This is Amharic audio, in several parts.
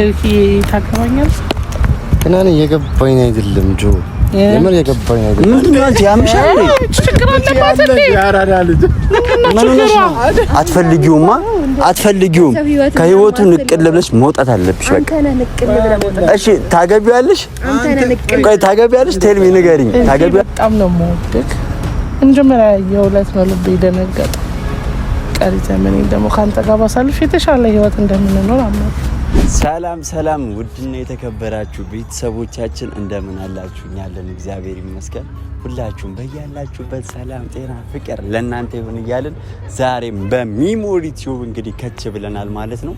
እርኪ ታከማኛል እና እኔ የገባኝ አይደለም ጆ የምር የገባኝ አይደለም ምንድነው አንተ ያምሻል ችግር አለባት እንዴ ያራዳ ልጅ አትፈልጊውም ከህይወቱ ንቅል ብለሽ መውጣት አለብሽ በቃ እሺ ታገቢያለሽ ታገቢያለሽ ቴልሚ ንገሪኝ ታገቢያለሽ በጣም ነው የምወድቅ እንጀምራ የሁለት ነው ልብ ይደነገጥ ቀሪ ዘመኔ ደግሞ ካንተ ጋር ባሳልፍ የተሻለ ህይወት እንደምንኖር አምናለሁ ሰላም ውድና የተከበራችሁ ቤተሰቦቻችን እንደምን አላችሁ? እኛ አለን እግዚአብሔር ይመስገን። ሁላችሁም በያላችሁበት ሰላም፣ ጤና፣ ፍቅር ለእናንተ ይሁን እያልን ዛሬም በሚሞሪ ቲዩብ እንግዲህ ከች ብለናል ማለት ነው።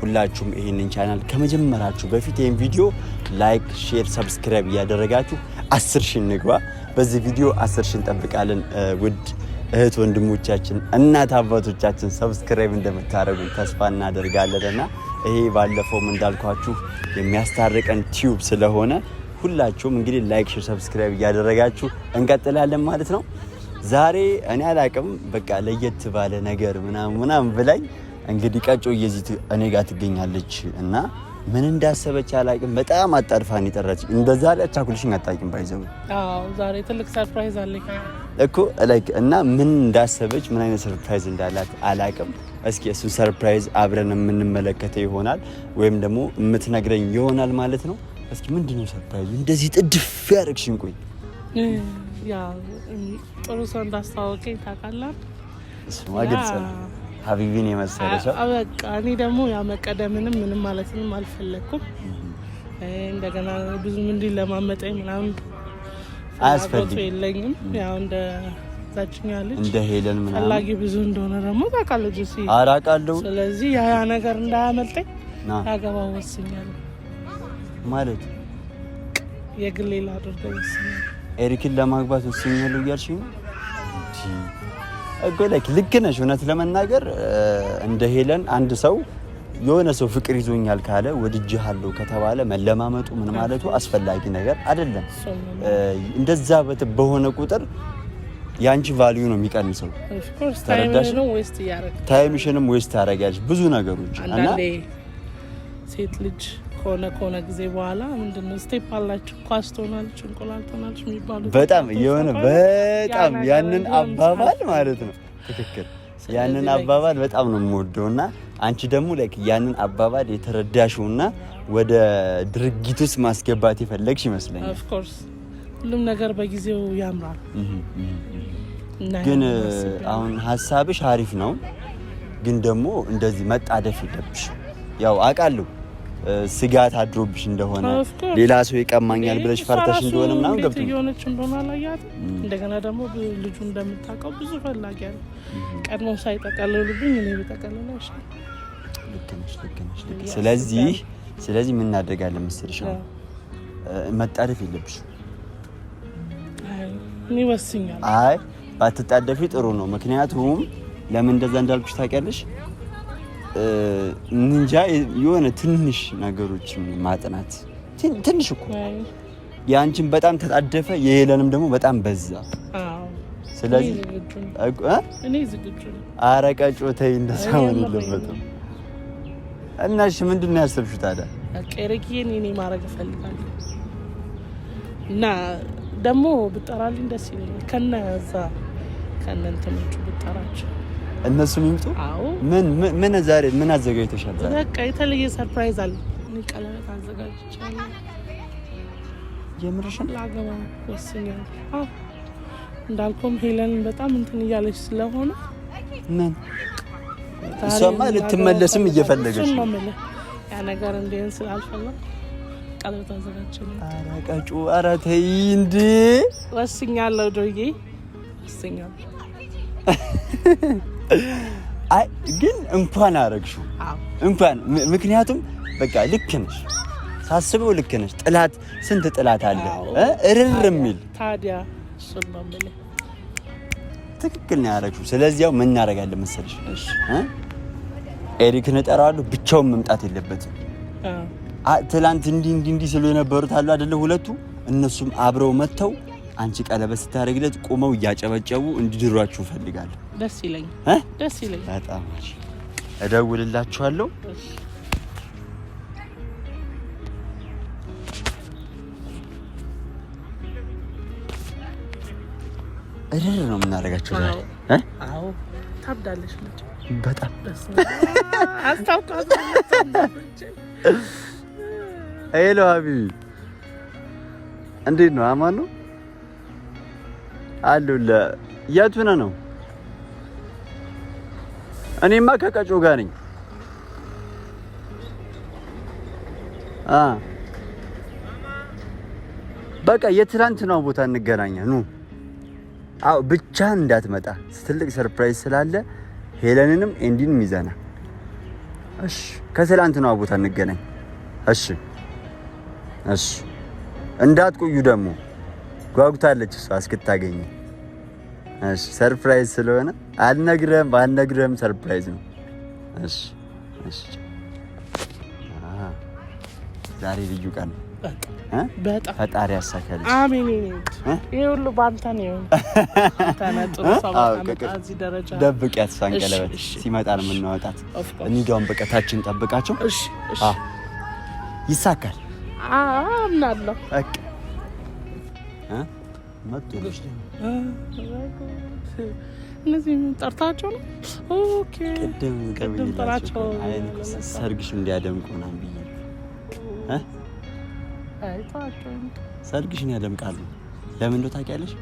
ሁላችሁም ይሄንን ቻናል ከመጀመራችሁ በፊት ይሄን ቪዲዮ ላይክ፣ ሼር፣ ሰብስክራይብ እያደረጋችሁ 10,000 እንግባ። በዚህ ቪዲዮ 10,000 እንጠብቃለን። ውድ እህት ወንድሞቻችን፣ እናት አባቶቻችን ሰብስክራይብ እንደምታደርጉ ተስፋ እናደርጋለንና ይሄ ባለፈውም እንዳልኳችሁ የሚያስታርቀን ቲዩብ ስለሆነ ሁላችሁም እንግዲህ ላይክ ሼር ሰብስክራይብ እያደረጋችሁ እንቀጥላለን ማለት ነው። ዛሬ እኔ አላቅም በቃ ለየት ባለ ነገር ምናምን ብላኝ እንግዲህ ቀጮ እየዚህ እኔ ጋር ትገኛለች እና ምን እንዳሰበች አላቅም። በጣም አጣድፋን ይጠራች እንደዛ ላይ አቻኩልሽኝ አጣቂም ባይዘው ዛሬ ትልቅ ሰርፕራይዝ አለኝ እኮ ላይክ እና ምን እንዳሰበች ምን አይነት ሰርፕራይዝ እንዳላት አላቅም። እስኪ እሱ ሰርፕራይዝ አብረን የምንመለከተው ይሆናል ወይም ደግሞ የምትነግረኝ ይሆናል ማለት ነው። እስኪ ምንድነው ሰርፕራይዙ? እንደዚህ ጥድፍ ያደርግሽኝ? ቆይ ያ ጥሩ ሰው እንዳስተዋወቀኝ ታውቃለህ። እሱማ ግልጽ ነው። ሀቢቢን የመሰለ ሰው በቃ እኔ ደግሞ ያ መቀደምንም ምንም ማለትንም አልፈለኩም። እንደገና ብዙ እንዲህ ለማመጣኝ ምናምን አያስፈልግም የለኝም። ያው እንደ ዛችኛ ልጅ እንደ ሄለን ምናምን ፈላጊ ብዙ እንደሆነ ደግሞ ታውቃለች እሱ አራቃለሁ። ስለዚህ ያ ነገር እንዳያመልጠኝ ያገባው ወስኛለሁ ማለት የግሌ ላድርገው ወስኛለሁ። ኤሪክን ለማግባት ወስኛለሁ እያልሽኝ ነው እኮ ልክ ነሽ። እውነት ለመናገር እንደ ሄለን አንድ ሰው የሆነ ሰው ፍቅር ይዞኛል ካለ ወድጄሃለሁ ከተባለ መለማመጡ ምን ማለቱ አስፈላጊ ነገር አይደለም። እንደዛ በሆነ ቁጥር ያንቺ ቫልዩ ነው የሚቀንሰው። ታይምሽንም ዌስት ታደርጊያለሽ ብዙ ነገሮች እና ሴት ልጅ ከሆነ ጊዜ በኋላ ምንድነው ስቴፕ አላችሁ ኳስ ትሆናለች እንቁላል ትሆናለች የሚባሉት በጣም የሆነ በጣም ያንን አባባል ማለት ነው ትክክል። ያንን አባባል በጣም ነው የምወደውና አንቺ ደግሞ ላይክ ያንን አባባል የተረዳሽውና ወደ ድርጊት ውስጥ ማስገባት የፈለግሽ ይመስለኛል። ኦፍ ኮርስ ሁሉም ነገር በጊዜው ያምራል። ግን አሁን ሐሳብሽ አሪፍ ነው፣ ግን ደግሞ እንደዚህ መጣደፍ የለብሽ። ያው አውቃለሁ ስጋት አድሮብሽ እንደሆነ ሌላ ሰው ይቀማኛል ብለሽ ፈርተሽ እንደሆነ ምናምን ገብቶኝ የሆነች እንደሆነ አላያት። እንደገና ደግሞ ልጁ እንደምታውቀው ብዙ ፈላጊ ያለ ቀድሞ ሳይጠቀልሉብኝ እኔ በተቀለለው እሺ ልክ ነሽ። ስለዚህ ምን እናደርጋለን መሰለሽ መጣደፍ የለብሽ። እኔ ወስኛለሁ። አይ ባትጣደፊ ጥሩ ነው። ምክንያቱም ለምን እንደዛ እንዳልኩሽ ታውቂያለሽ? እንጃ የሆነ ትንሽ ነገሮችን ማጥናት ትንሽ እኮ ያንቺን በጣም ተጣደፈ የሄለንም ደግሞ በጣም በዛ። ስለዚህ እኔ ዝግጁ ነኝ። ኧረ ቀጮ ተይ እንደዛ ሆነ የለበትም። እና እሺ ምንድነው ያሰብሽው ታዲያ? ቀረኪዬ እኔ ማድረግ እፈልጋለሁ እና ደግሞ ብጠራልኝ ደስ ይለኛል። ከነዛ ከነንተኖቹ ብጠራቸው እነሱም ይምጡ። አዎ ምን ዛሬ ምን አዘጋጅተሻል? በቃ የተለየ ሰርፕራይዝ አለ። እኔ ቀለበት አዘጋጅቻለሁ። የምርሽን ላገባ ወስኛለሁ። አዎ እንዳልኩም ሄለን በጣም እንትን እያለች ስለሆነ ምን እሷማ ልትመለስም እየፈለገች ነው። ያ ነገር እንዴን ስላልፈለኩ ቀለበት አዘጋጅቻለሁ። ኧረ ቀጩ ኧረ ተይ እንዴ! ወስኛለሁ ዶዬ ወስኛለሁ። አይ ግን እንኳን አረግሽው እንኳን ምክንያቱም በቃ ልክ ነሽ። ሳስበው ልክ ነሽ። ጥላት ስንት ጥላት አለ እርር የሚል ታዲያ እሱን ነው የምልህ። ትክክል ነው ያረግሽው። ስለዚህ ያው ምን እናደርጋለን መሰለሽ? እሺ ኤሪክን እጠራዋለሁ። ብቻውን መምጣት የለበትም። ትላንት እንዲህ ስሉ የነበሩት አሉ አይደለ? ሁለቱ እነሱም አብረው መተው አንቺ ቀለበት ስታደርግለት ቆመው እያጨበጨቡ እንዲድሯችሁ ፈልጋለሁ። ደስ ይለኝ በጣም እሺ። እደውልላችኋለሁ። እርር ነው የምናደርጋቸው ዛሬ አዎ ታብዳለሽ ልጅ በጣም አስታውቃት ሄሎ ሀቢቢ እንዴት ነው አማን ነው አሉለ የት ሆነህ ነው እኔማ ከቀጮ ጋር ነኝ በቃ የትላንትናው ቦታ እንገናኛ ኑ አው ብቻህን እንዳትመጣ ትልቅ ሰርፕራይዝ ስላለ ሄለንንም ኤንዲንም ይዘና እሺ ከትላንትናው ቦታ እንገናኝ እሺ እሺ እንዳትቆዩ ደግሞ ጓጉታለች እሷ እስክታገኝ እሺ ሰርፕራይዝ ስለሆነ አልነግረም ሰርፕራይዝ ነው እሺ እሺ ዛሬ ልዩ ቀን በጣም ፈጣሪ ያሳካልሽ አሜን ይሄ ሁሉ ባንተ ነው ተነጥሮ ሰባታዚህ ደረጃ ደብቂያት ሳንቀለበት ሲመጣ ነው የምንወጣት እንዲያውም በቀታችን ጠብቃቸው እሺ እሺ ይሳካል አምናለሁ በቃ መጥቶልሽ እነዚህ ጠርታቸው ነው ኦኬ ቅድም ጠራቸው ሰርግሽ እንዲያደምቁ ነው ብዬ አይታቸው ሰርግሽን ያደምቃሉ ለምን እንደው ታውቂያለሽ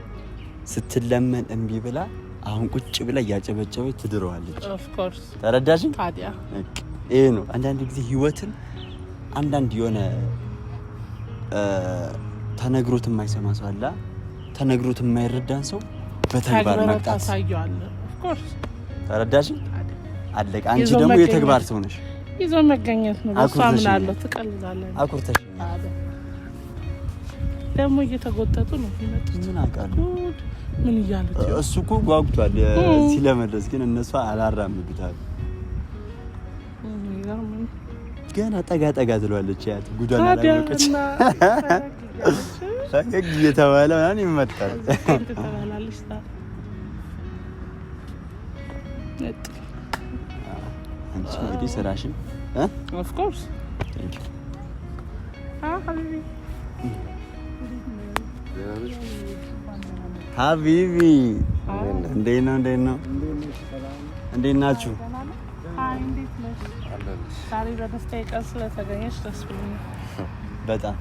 ስትለመን እንቢ ብላ አሁን ቁጭ ብላ ያጨበጨበች ትድረዋለች ኦፍ ኮርስ ተረዳሽ ታዲያ ይሄ ነው አንዳንድ ጊዜ ህይወትን አንዳንድ የሆነ ተነግሮት የማይሰማ ሰው አለ ተነግሮት የማይረዳን ሰው በተግባር መቅጣት ታሳያለ ኦፍ ኮርስ ተረዳሽ አለቀ አንቺ ደግሞ የተግባር ሰው ነሽ ይዞ መገኘት ነው እሷምናለሁ ትቀልዛለህ አኩርተሽ ደግሞ እየተጎተቱ ነው የሚመጡት ምን አውቃለሁ ምን ይያሉት እሱ እኮ ጓጉቷል ሲለመለስ ግን እነሱ አላራምዱታል ገና ጠጋ ትሏለች ያት ጉዳና ላይወቀች ፈገግ እየተባለ ማን ይመጣል ተባላለች ታ ነጥ አንቺ እንግዲህ ስራሽን ኦፍ ኮርስ ቴንክ ዩ ሀቢቢ እንዴት ነው እንዴት ናችሁ ዛሬ በደስታዬ ቀን ስለተገኘሽ ደስ ብሎኛል በጣም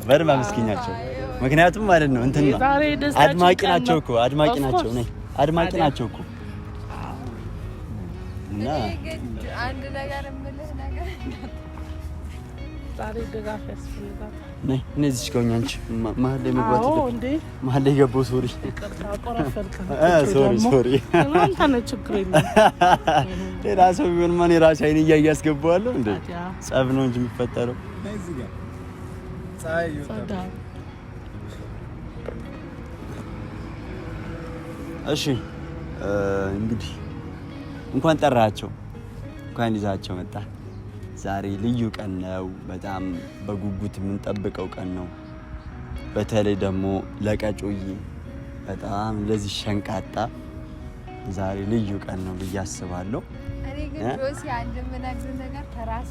በደንብ አመስግኛቸው ምክንያቱም ማለት ነው እንትን ነው አድማቂ ናቸው እኮ አድማቂ ናቸው እኮ እና አንድ ነገር የምልህ ነገር ዛሬ ድጋፍ ያስፈልጋል እነዚህ ከሆኛ አንቺ መሀል ላይ መግባት እንዴ መሀል ላይ ገባው ሶሪ ሶሪ አንተ ነህ ችግር የለም ሌላ ሰው ቢሆን ማን የራሴ አይን እያየ ያስገባዋለሁ እንዴ ጸብ ነው እንጂ የሚፈጠረው እዚህ ጋር ፀሐይ ይወጣ እሺ እንግዲህ እንኳን ጠራቸው እንኳን ይዛቸው መጣ ዛሬ ልዩ ቀን ነው በጣም በጉጉት የምንጠብቀው ቀን ነው በተለይ ደግሞ ለቀጮዬ በጣም ለዚህ ሸንቃጣ ዛሬ ልዩ ቀን ነው ብዬ አስባለሁ እኔ ግን ጆሲ አንድ የምነግርህ ነገር ከራስ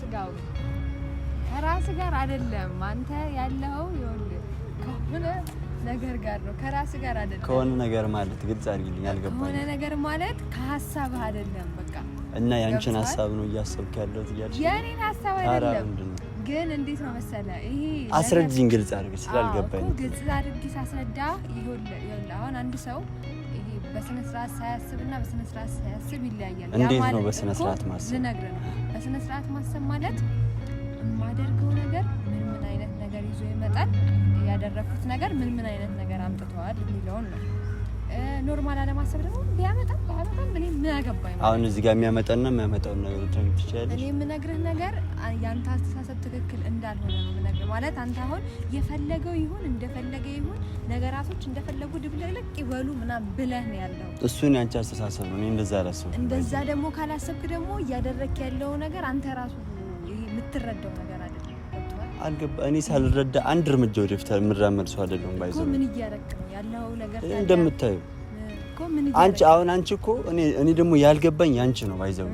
ጋር አይደለም አንተ ያለው ይኸውልህ ከሆነ ነገር ጋር ነው ከራስ ጋር አይደለም ከሆነ ነገር ማለት ግልጽ አድርጊልኝ አልገባኝም ከሆነ ነገር ማለት ከሐሳብህ አይደለም በቃ እና ያንቺን ሐሳብ ነው እያሰብክ ያለው ትያለሽ የኔን ሐሳብ አይደለም ግን እንዴት ነው መሰለህ ይሄ አስረጅኝ ግልጽ አድርጊ ስላልገባኝ ግልጽ አድርጊ ሳስረዳ ይኸውልህ አሁን አንድ ሰው ይሄ በስነ ስርዓት ሳያስብና በስነ ስርዓት ሳያስብ ይለያያል እንዴት ነው በስነ ስርዓት ማሰብ ልነግርህ ነው በስነ ስርዓት ማሰብ ማለት የማደርገው ነገር ምን አይነት ነገር ይዞ ይመጣል ያደረኩት ነገር ምን አይነት ነገር አምጥቷል የሚለውን ነው ኖርማል አለማሰብ ደግሞ ቢያመጣ ምን አገባኝ አሁን እዚህ ጋር የሚያመጣና የማያመጣው ነገር ትችላለሽ እኔ የምነግርህ ነገር ያንተ አስተሳሰብ ትክክል እንዳልሆነ ነው የምነግርህ ማለት አንተ አሁን የፈለገው ይሁን እንደፈለገ ይሁን ነገራቶች እንደፈለጉ ድብልቅልቅ ይበሉ ምናምን ብለህ ነው ያለው እሱን ያንቺ አስተሳሰብ ነው እኔ እንደዛ አላሰብኩም እንደዛ ደግሞ ካላሰብክ ደግሞ እያደረክ ያለው ነገር አንተ ራሱ የምትረዳው ነገር አይደለም አልገባ እኔ ሳልረዳ አንድ እርምጃ ወደፊት ምራመድ ሰው አይደለም ባይዘው ምን እያረክ ነው ያለው ነገር እንደምታዩ አንቺ እኮ እኔ ደግሞ ያልገባኝ አንቺ ነው ባይዘው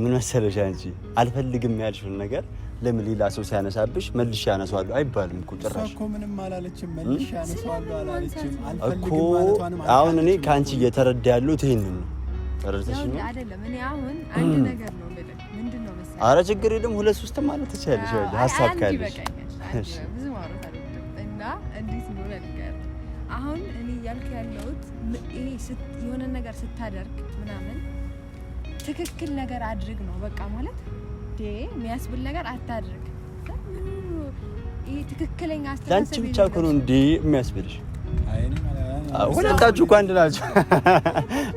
ምን መሰለሽ አንቺ አልፈልግም ያልሽውን ነገር ለምን ሌላ ሰው ሲያነሳብሽ መልሽ ያነሳዋለሁ አይባልም እኮ ጭራሽ እኮ ምንም አላለችም መልሽ ያነሳዋለሁ አላለችም አልፈልግም ማለቷንም አሁን እኔ ካንቺ እየተረዳ ያለሁት ይሄንን ነው ተረድተሽኝ ነው አይደለም እኔ አሁን አንድ ነገር ነው ማለት ምንድነው መሰለኝ ኧረ ችግር የለም ሁለት ሶስት ማለት ትችያለሽ ሀሳብ ካለሽ ብዙ ማውራት አይደለም እና እንዴት ነው ነገር አሁን እኔ ያልኩ ያለሁት ይሄ የሆነ ነገር ስታደርግ ምናምን ትክክል ነገር አድርግ ነው በቃ ማለት የሚያስብል ነገር አታድርግ ይሄ ትክክለኛ አስተሳሰብ ላንቺ ብቻ እኮ ነው እንዴ የሚያስብልሽ ሁለታችሁ እኮ አንድ ናችሁ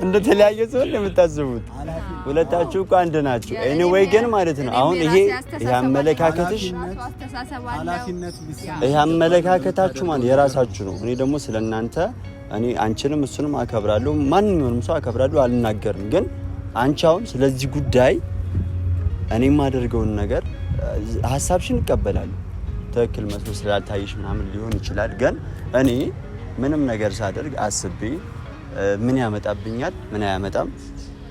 እንደተለያየ ሰው የምታስቡት ሁለታችሁ እኮ አንድ ናችሁ ኤኒዌይ ግን ማለት ነው አሁን ይሄ ያመለካከትሽ ይሄ አመለካከታችሁ ማለት የራሳችሁ ነው እኔ ደግሞ ስለናንተ እኔ አንቺንም እሱንም አከብራለሁ ማንኛውንም ሰው አከብራለሁ አልናገርም ግን አንቺ አሁን ስለዚህ ጉዳይ እኔ ማደርገውን ነገር ሐሳብሽን እቀበላለሁ ትክክል መስሎ ስላልታየሽ ምናምን ሊሆን ይችላል ግን እኔ ምንም ነገር ሳደርግ አስቤ ምን ያመጣብኛል ምን አያመጣም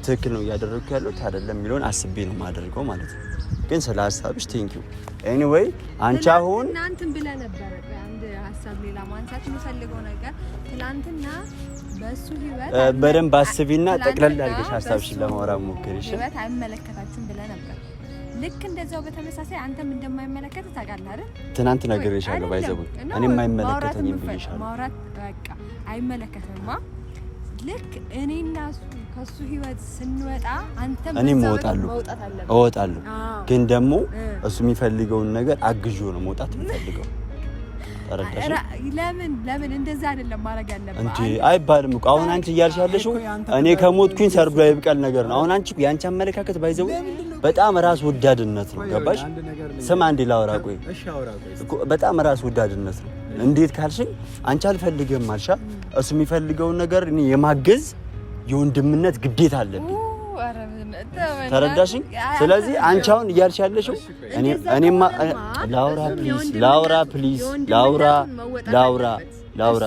ትክክል ነው ያደረኩ ያለው አይደለም የሚለውን አስቤ ነው ማደርገው ማለት ነው ግን ስለ ሐሳብሽ ቴንክ ዩ ኤኒዌይ አንቺ አሁን እናንተም ብለ ነበር አንድ ሐሳብ ሌላ ማንሳት የምፈልገው ነገር ትላንትና በሱ ህይወት በደንብ አስቢና ጠቅለል አድርገሽ ሐሳብሽን ለማውራት ሞክሪ እሺ ህይወት አይመለከታችሁም ብለ ነበር ልክ እንደዛው በተመሳሳይ አንተም እንደማይመለከት ታውቃለህ አይደል ትናንት ነግሬሻለሁ ባይዘው እኔም አይመለከተኝም ብዬሻለሁ ማውራት በቃ አይመለከተኝማ ልክ እኔና ከሱ ህይወት ስንወጣ አንተም እወጣለሁ ግን ደግሞ እሱ የሚፈልገውን ነገር አግጆ ነው መውጣት የሚፈልገው ተረዳሽ ለምን እንደዛ አይደለም ማድረግ ያለበት እንዴ አይባልም እኮ አሁን አንቺ እያልሽ ያለሽው እኔ ከሞትኩኝ ሰርዶ አይብቀል ነገር ነው አሁን አንቺ ያንቺ አመለካከት ባይዘው በጣም ራስ ወዳድነት ነው ገባሽ ስም አንዴ ላውራ ቆይ እኮ በጣም ራስ ወዳድነት ነው እንዴት ካልሽኝ አንቺ አልፈልግም ማልሻ እሱ የሚፈልገውን ነገር እኔ የማገዝ የወንድምነት ግዴታ አለብኝ ተረዳሽኝ ስለዚህ አንቺ አሁን እያልሽ ያለሽው እኔማ ላውራ ፕሊዝ ላውራ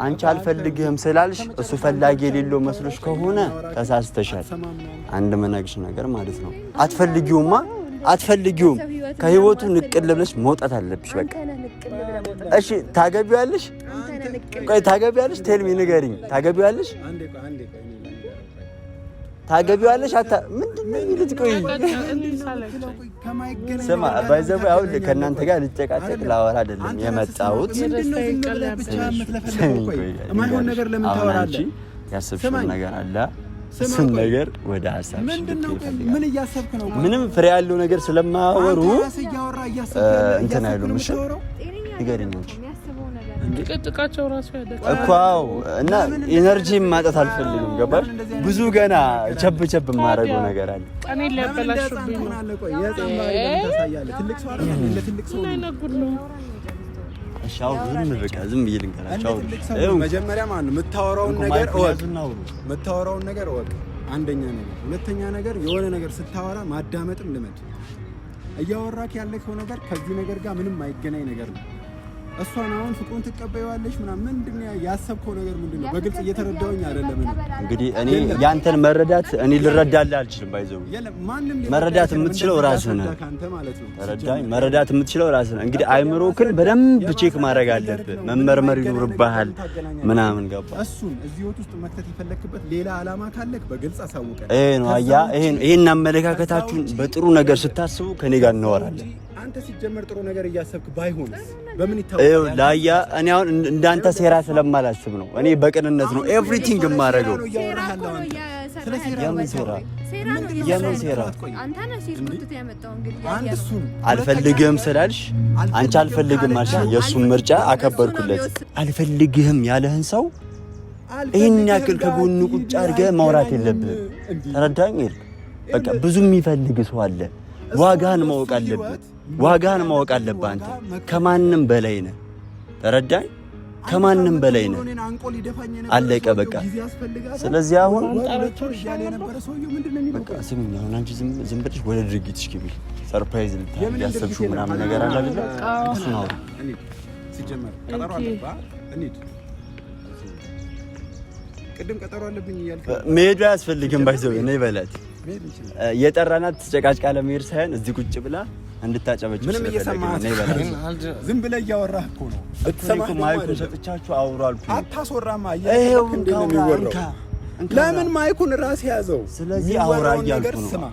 አንቺ አልፈልግህም ስላልሽ እሱ ፈላጊ የሌለው መስሎሽ ከሆነ ተሳስተሻል አንድ መናገርሽ ነገር ማለት ነው አትፈልጊውም ከህይወቱ ንቅል ብለሽ መውጣት አለብሽ በቃ እሺ ታገቢያለሽ ቆይ ታገቢያለሽ ቴልሚ ንገሪኝ ታገቢያለሽ አታ ምንድነው የሚሉት ቆይ ስማ ባይዘው አሁን ከእናንተ ጋር ልጨቃጨቅ ላወራ አይደለም የመጣሁት የማይሆን ነገር ለምን ታወራለህ ያሰብሽው ነገር አለ እሱን ነገር ወደ ሐሳብሽ ምን እያሰብክ ነው ምንም ፍሬ ያለው ነገር ስለማወሩ እንትን አይሉም እሺ ይገርኝ እንጂ ጥቃቸው ራሱ ያደቃ እኮ እና ኢነርጂ ማጣት አልፈልግም ገባሽ ብዙ ገና ቸብ ማረገው ነገር አለ ቀኔ ሊያበላሽብኝ ነው ትልቅ ሰው አይደለም ለትልቅ ሰው ነው ሻው ዝም ብዬ ልንገራቸው መጀመሪያ ማን የምታወራውን ነገር እወቅ አንደኛ ነገር ሁለተኛ ነገር የሆነ ነገር ስታወራ ማዳመጥም ልመድ እያወራክ ያለከው ነገር ከዚህ ነገር ጋር ምንም አይገናኝ ነገር ነው እሷን አሁን ፍቅሩን ትቀበይዋለሽ ምናምን ምንድነው ያሰብከው ነገር ምንድነው በግልጽ እየተረዳውኝ አይደለም እንግዲህ እኔ ያንተን መረዳት እኔ ልረዳልህ አልችልም ባይዘው መረዳት የምትችለው ራስህ ነህ ተረዳኝ መረዳት የምትችለው ራስህ ነህ እንግዲህ አይምሮክን በደንብ ቼክ ማድረግ አለብህ መመርመር ይኖርብሃል ምናምን ገባ እሱን እዚህ ወጥ ውስጥ መክተት ይፈልክበት ሌላ አላማ ካለክ በግልጽ አሳውቀን ይሄን አመለካከታችሁን በጥሩ ነገር ስታስቡ ከኔ ጋር እናወራለን አንተ ሲጀመር ጥሩ ነገር እያሰብክ ባይሆንስ በምን ይታወቃል ላያ እኔ አሁን እንዳንተ ሴራ ስለማላስብ ነው እኔ በቅንነት ነው ኤቭሪቲንግ የማደርገው የምን ሴራ አንተ ነህ ሲስኩት ያመጣው እንግዲህ አልፈልግህም ስላልሽ አንቺ አልፈልግም አልሽ የሱን ምርጫ አከበርኩለት አልፈልግህም ያለህን ሰው ይሄን ያክል ከጎኑ ቁጭ አድርገህ ማውራት የለብህም ተረዳኝ በቃ ብዙ የሚፈልግ ሰው አለ ዋጋህን ማወቅ አለብህ አንተ ከማንም በላይ ነህ ተረዳኝ ከማንም በላይ ነህ አለቀ በቃ ስለዚህ አሁን በቃ ስሚኝ አሁን አንቺ ዝም ብለሽ ወደ ድርጊትሽ ግቢ ሰርፕራይዝ ልታያሰብሽው ምናምን ነገር አለ አይደል እሱ ነው ሲጀመር ቀጠሮ አለባ እንሂድ ቅድም ቀጠሮ አለብኝ እያልከ መሄዱ አያስፈልግም ባይዘው እኔ በላት የጠራናት ተጨቃጭቃ ለመሄድ ሳይሆን እዚህ ቁጭ ብላ እንድታጨበጭብ ምንም እየሰማህ ዝም ብለህ እያወራህ እኮ ነው። እትሰማህ ማይኩን ሰጥቻችሁ አውሩ አልኩኝ። አታስወራማ እያልኩ እንዴ ነው የሚወራው? ለምን ማይኩን ራስ ያዘው? ስለዚህ አውራ እያልኩ ነው።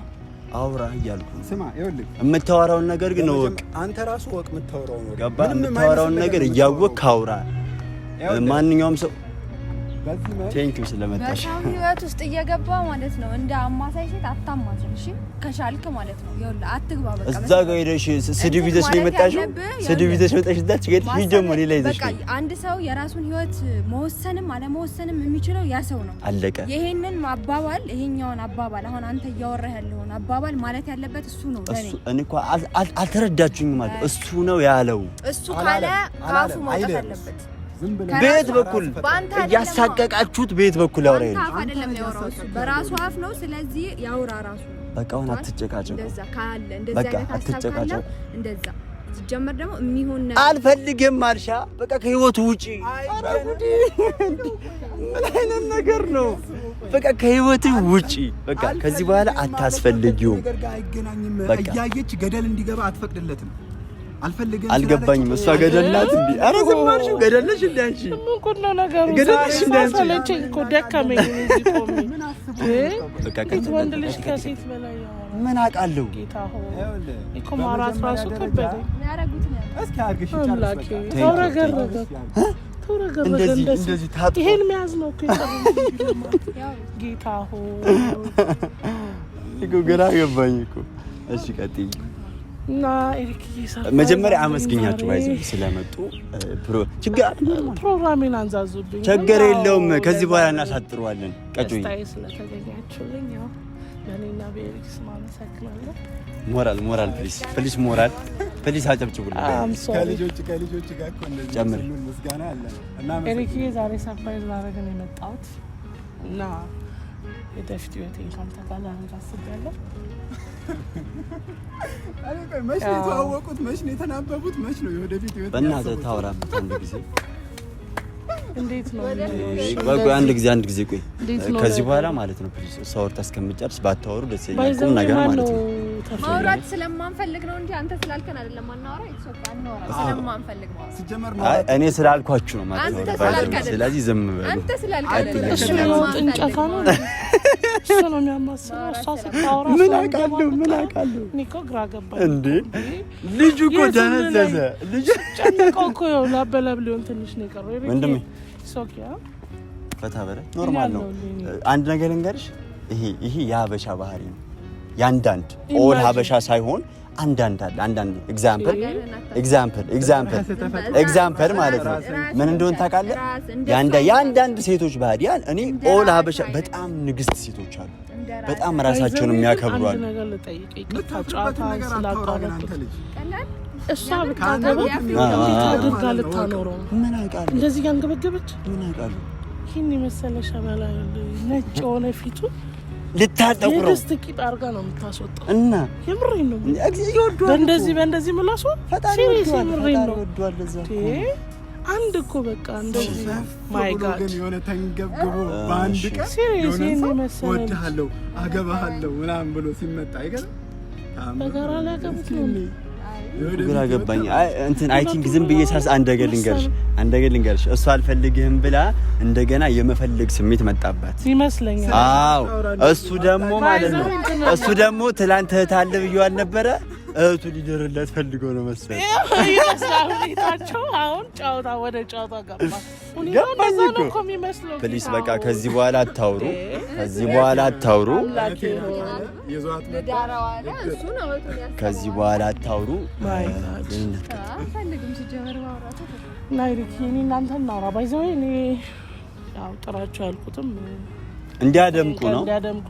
አውራ እያልኩ ነው። ስማ ይኸውልህ የምታወራውን ነገር ግን ወቅ አንተ ራሱ ወቅ የምታወራውን ነገር ገባ። የምታወራውን ነገር እያወቅህ አውራ። ማንኛውም ሰው ቴንኪው ስለመጣሽ። በሰው ህይወት ውስጥ እየገባ ማለት ነው። እንደ አማሳይ ሴት አታማዝን። እሺ ከቻልክ ማለት ነው። ይኸውልህ አትግባ። በቃ እዛ ጋር ሄደሽ ስድብ ይዘሽ ነው የመጣሽው። ስድብ ይዘሽ መጣሽ። እዛች ጋር ሄደሽ ጀመር ሌላ ይዘሽ በቃ አንድ ሰው የራሱን ህይወት መወሰንም አለመወሰንም የሚችለው ያ ሰው ነው። አለቀ። ይሄንን አባባል ይሄኛውን አባባል አሁን አንተ እያወራህ ያለውን አባባል ማለት ያለበት እሱ ነው። ለኔ እኔ እኮ አልተረዳችሁኝም ማለት እሱ ነው ያለው። እሱ ካለ ካፉ መውጣት አለበት። ቤት በኩል ያሳቀቃችሁት ቤት በኩል ያወራ ይሄ አይደለም ያወራው እሱ በራሱ አፍ ነው። ስለዚህ ያወራ ራሱ በቃ አሁን አትጨቃጨቁ። እንደዛ ካለ እንደዛ አይነት አትጨቃጨቁ። እንደዛ ሲጀመር ደግሞ የሚሆን ነገር አልፈልግም አልሻ። በቃ ከህይወቱ ውጪ ምን አይነት ነገር ነው? በቃ ከህይወቱ ውጪ በቃ ከዚህ በኋላ አታስፈልጊውም። በቃ እያየች ገደል እንዲገባ አትፈቅድለትም። አልገባኝም። እሷ ገደልናት እንዴ? አረ ዝማርሽ ገደልሽ እንዴ? አንቺ ምን ኩሉ ነገሩ ገደልሽ እንዴ? ሰለቸኝ እኮ ደከመኝ። እዚህ ቆሜ በቃ ወንድ ልጅ ከሴት በላይ ምን አውቃለሁ? ጌታ ሆይ እኮ ማውራት ራሱ ከበደኝ። ያረጉት ነው። እስኪ አርግሽ አምላኬ ተወረገረገ እንደዚህ ታጥፎ ይሄን መያዝ ነው እኮ ጌታ ሆይ እኮ ግራ ገባኝ እኮ። እሺ ቀጥይ እና ኤሪክ መጀመሪያ አመስግኛችሁ ባይዘው ስለመጡ ፕሮግራሜን አንዛዙብኝ። ችግር የለውም። ከዚህ በኋላ እናሳጥረዋለን። ቀጩኝ ስለተገኛችሁልኝ ያው ለኔና በኤሪክ ስም አመሰግናለሁ። ሞራል ፕሊስ ሞራል ፕሊስ አጨብጭቡልኝ። ከልጆች ጋር እኮ እንደዚህ ጨምር ምስጋና አለ እና ኤሪክ ዛሬ ሰርፕራይዝ ላደርግ ነው የመጣሁት እና የደፍት ህይወቴን ካንተ ጋር ላደርግ አስቤያለሁ። መች ነው የተዋወቁት? መች ነው የተናበቡት? መች ነው የወደፊት ህይወት? በእናትህ ታወራበት አንድ ጊዜ እንዴት ነው? አንድ ጊዜ ቆይ። ከዚህ በኋላ ማለት ነው ፕሊዝ ሳወርታ እስከምጨርስ ባታወሩ ደስ ይላል። ቁም ነገር ማለት ነው። ማውራት ስለማንፈልግ ነው እንጂ አንተ ስላልከን አይደለም። አናወራ ኢትዮጵያ አናወራ ስለማንፈልግ ነው። ሲጀመር እኔ ስላልኳችሁ ነው ማለት ነው። ስለዚህ ዝም በሉ። አንተ ስላልከን አይደለም። እሱ ነው ጥንጫፋ ነው። እሱ ነው የሚያማስለው። እሷ ስታወራ ምን አውቃለሁ እኔ እኮ ግራ ገባኝ እንዴ። ልጁ እኮ ደነዘዘ። ልጁ ጨንቀው እኮ ያው ላበላብ ሊሆን ትንሽ ነው የቀረው። ወንድሜ ሶኪያ ፈታ በለ ኖርማል ነው። አንድ ነገር እንገርሽ፣ ይሄ የሀበሻ ባህሪ ነው። ያንዳንድ ኦል ሀበሻ ሳይሆን አንዳንድ አለ። አንዳንድ ኤግዛምፕል ማለት ነው። ምን እንደሆነ ታውቃለህ? ያንዳንድ ሴቶች ባህሪ እኔ ኦል ሀበሻ በጣም ንግስት ሴቶች አሉ። በጣም ራሳቸውን የሚያከብሩ አሉ። ነገር ልጠይቅ ጨዋታ ስላቋረጥኩት እሷ ብታገባ አድርጋ ልታኖረው ምን አውቃለሁ። እንደዚህ ያንገበገበች ምን አውቃለሁ። ይህን የመሰለ ሸበላ ነጭ የሆነ ፊቱ ልታጠቁረው የድስት ቂጥ አድርጋ ነው የምታስወጣው። እና የምሬን ነው። በእንደዚህ ምላሱ ሲሪየስ የምሬን ነው። አንድ እኮ በቃ እንደዚህ ማይ ጋድ ግን የሆነ ተንገብግቦ በአንድ ቀን ሲሪየስ የመሰለ ወድሃለሁ አገባሃለሁ ምናምን ብሎ ሲመጣ አይገርም? በጋራ ላይ አገቡት ነው። ግራ ገባኝ። አይ ቲንክ ዝም ብዬ ሳስ አንድ ነገር ልንገርሽ እሷ አልፈልግህም ብላ እንደገና የመፈለግ ስሜት መጣባት ይመስለኛል። አዎ እሱ ደግሞ ማለት ነው ትላንት እህት አለ ብዬው አልነበረ? እህቱ ሊደርላት ፈልጎ ነው መሰለኝ። ይመስላል ሁኔታቸው። አሁን ጨዋታ ወደ ጨዋታ ገባ። ፕሊስ በቃ ከዚህ በኋላ አታውሩ። ከዚህ በኋላ አታውሩ። እናንተ እናውራ ባይዘው እኔ ያው ጥራቸው ያልኩትም እንዲያደምቁ ነው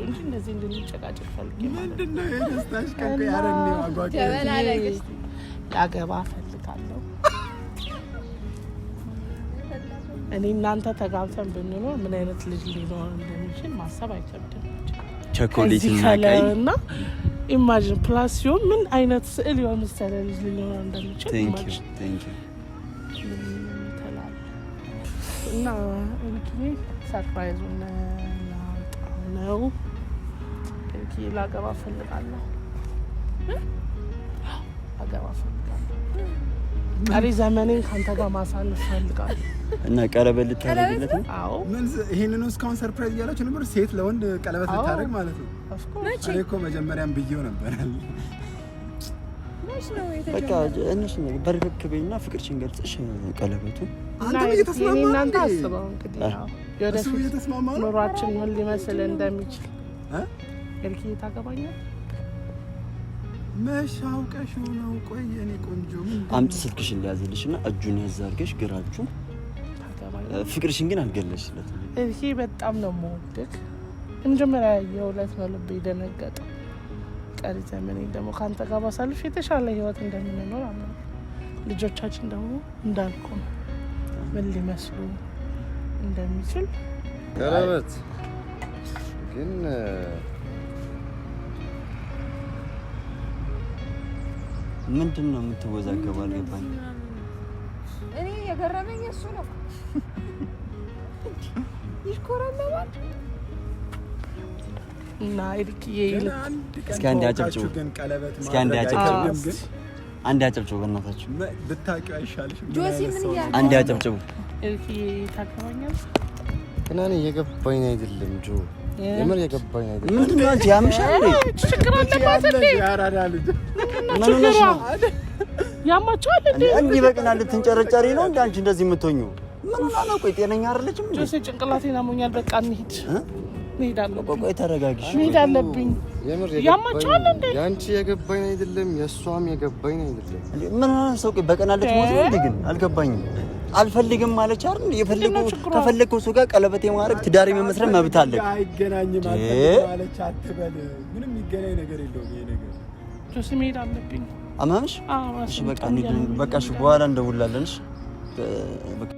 እንጂ እንደዚህ እንድንጨቃጨቅ ፈልጌ ምንድነው የደስታሽ ቀን ያረኒ አጓጓ ያገባ ፈልጋለሁ። እኔ እናንተ ተጋብተን ብንኖር ምን አይነት ልጅ ሊኖር እንደሚችል ማሰብ አይከብድም። ቸኮሌት እና ኢማጂን ፕላስ ሲሆን ምን አይነት ስዕል የመሰለ ልጅ ሊኖር እንደሚችል ኢማጂን እና እንግዲህ ሰርፕራይዙን ነው ኤርኪ ላገባ ፈልጋለሁ። አገባ ፈልጋለሁ። ቀሪ ዘመኔን ካንተ ጋር ማሳለፍ ፈልጋለሁ። እና ቀለበት ልታደርግለት ነው? አዎ። ምን ይሄንን እስካሁን ሰርፕራይዝ እያላችሁ ነበር? ሴት ለወንድ ቀለበት ልታደርግ ማለት ነው? እኔ እኮ መጀመሪያም ብዬው ነበር። በቃ እነሱ በርክክ በይና ፍቅርሽን ገልጽሽ ቀለበቱን አንተ እየተስማማ ነው እናንተ አስበው እንግዲህ ያው እሱ እየተስማማ ነው። ኑሯችን ምን ሊመስል እንደሚችል ኤርኪ ታገባኛለህ? መሻውቀሽ ነው። ቆይ እኔ ቆንጆ ምን አምጪ ስልክሽን ሊያዝልሽና እጁን ያዝ አድርገሽ ግራችሁ ፍቅርሽን ግን አልገለሽለትም። ኤርኪ በጣም ነው የምወድህ። መጀመሪያ የሁለት ነው ልቤ ደነገጠ። ቀሪ ዘመኔን ደግሞ ካንተ ጋር ባሳልፍ የተሻለ ህይወት እንደምንኖር አምናለሁ። ልጆቻችን ደግሞ እንዳልኩ ነው ምን ሊመስሉ እንደሚችል ቀለበት ግን ምንድን ነው የምትወዛገባው? አልገባኝ። እኔ የገረመኝ እሱ ነው። ይሽኮረመዋል እና ኤርኪዬ እስኪ አንዴ አጨብጭቡ። እስኪ አንዴ አጨብጭቡ። አንዴ አጨብጭቡ በእናታችሁ። ብታውቂው አይሻልሽም? ጆሲ ምን ይያል? አንዴ አጨብጭቡ። ኤርኪዬ ታገባኛለህ? ግን እኔ የገባኝ አይደለም ጆ፣ የምር የገባኝ አይደለም። ምንድን ነው አንቺ ያምሻል? ችግር አለባት እንዴ? ያራዳ ልጅ ምን ሆነሽ ነው? ያማቸዋል እንዴ? እንዲህ በቅና ልትንጨረጨሪ ነው እንዴ አንቺ እንደዚህ የምትሆኚው? ምን ሆና ነው? ቆይ ጤነኛ አይደለችም እንዴ? ጆሲ ጭንቅላቴን አሞኛል። በቃ እንሂድ። መሄድ አለብኝ። ቆይ ተረጋግሽ። መሄድ አለብኝ። የምር ያማቸዋል እንዴ? ያንቺ የገባኝ አይደለም፣ የሷም የገባኝ አይደለም። ምን ሆና ሰው ቆይ በቅና ልትሞት ነው እንዴ? ግን አልገባኝም። አልፈልግም ማለች አይደል? ከፈለገው ሰው ጋር ቀለበት የማድረግ ትዳር የመመስረት መብት አለ። አይገናኝም ማለች አትበል። ምንም ይገናኝ ነገር የለውም ይሄ ነገር። ጆሲ መሄድ አለብኝ። አማምሽ? እሺ በቃ እንሂድ። በቃ እሺ በኋላ እንደውላለን። እሺ በቃ